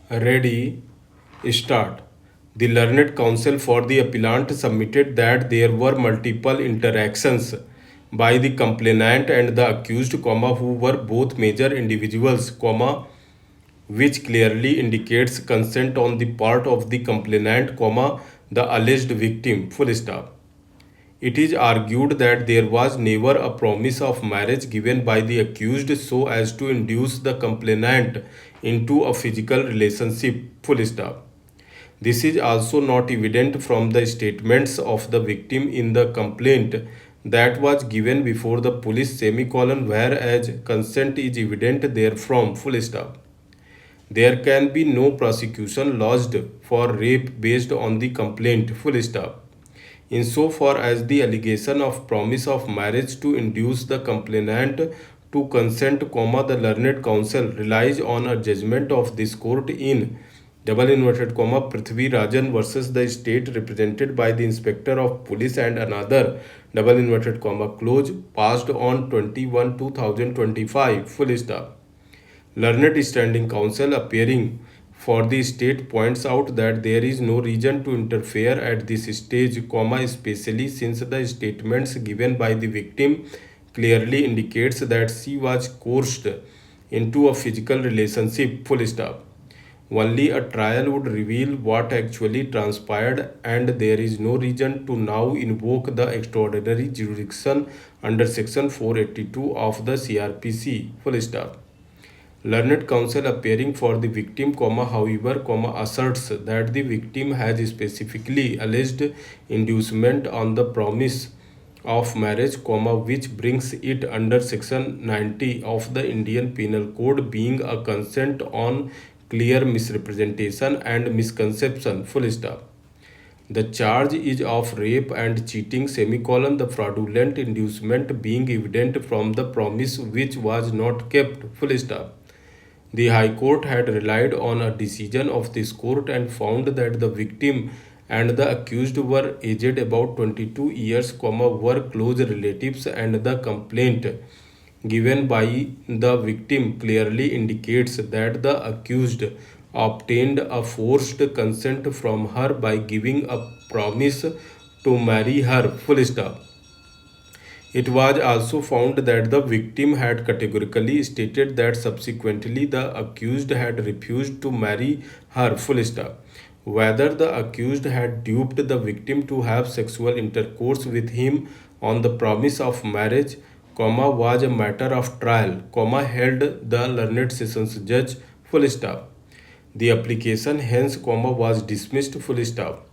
Ready, start. The learned counsel for the appellant submitted that there were multiple interactions by the complainant and the accused, who were both major individuals, which clearly indicates consent on the part of the complainant, the alleged victim, full stop. It is argued that there was never a promise of marriage given by the accused so as to induce the complainant into a physical relationship, full stop. This is also not evident from the statements of the victim in the complaint that was given before the police, whereas consent is evident therefrom, full stop. There can be no prosecution lodged for rape based on the complaint, full stop. Insofar as the allegation of promise of marriage to induce the complainant to consent, the learned counsel relies on a judgment of this court in Prithvi Rajan versus the state represented by the inspector of police and another close passed on 21/2025, full stop. Learned standing counsel appearing for the state points out that there is no reason to interfere at this stage, especially since the statements given by the victim clearly indicates that she was coerced into a physical relationship, full stop. Only a trial would reveal what actually transpired, and there is no reason to now invoke the extraordinary jurisdiction under Section 482 of the CRPC, full stop. Learned counsel appearing for the victim, however, asserts that the victim has specifically alleged inducement on the promise of marriage, which brings it under Section 90 of the Indian Penal Code, being a consent on clear misrepresentation and misconception, full stop. The charge is of rape and cheating, the fraudulent inducement being evident from the promise which was not kept, full stop. The High Court had relied on a decision of this court and found that the victim and the accused were aged about 22 years, were close relatives, and the complaint given by the victim clearly indicates that the accused obtained a forced consent from her by giving a promise to marry her, full stop. It was also found that the victim had categorically stated that subsequently the accused had refused to marry her, full stop. Whether the accused had duped the victim to have sexual intercourse with him on the promise of marriage, was a matter of trial, held the learned sessions judge, full stop. The application hence, was dismissed, full stop.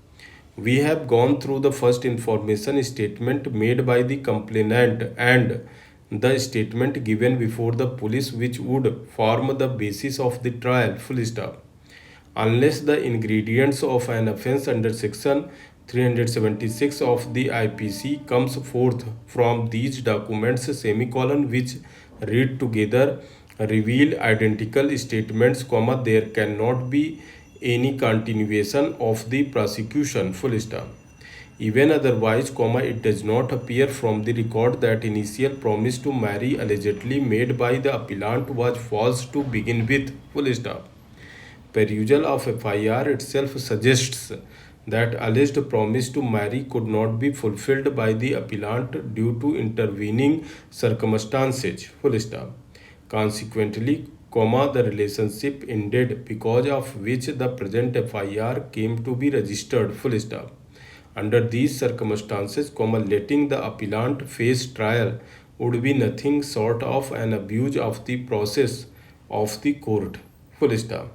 We have gone through the first information statement made by the complainant and the statement given before the police, which would form the basis of the trial, full stop. Unless the ingredients of an offense under Section 376 of the IPC comes forth from these documents, which read together reveal identical statements, there cannot be any continuation of the prosecution, full stop. Even otherwise, it does not appear from the record that initial promise to marry allegedly made by the appellant was false to begin with, full stop. Perusal of FIR itself suggests that alleged promise to marry could not be fulfilled by the appellant due to intervening circumstances, full stop. Consequently, the relationship ended, because of which the present FIR came to be registered, full stop. Under these circumstances, letting the appellant face trial would be nothing short of an abuse of the process of the court, full stop.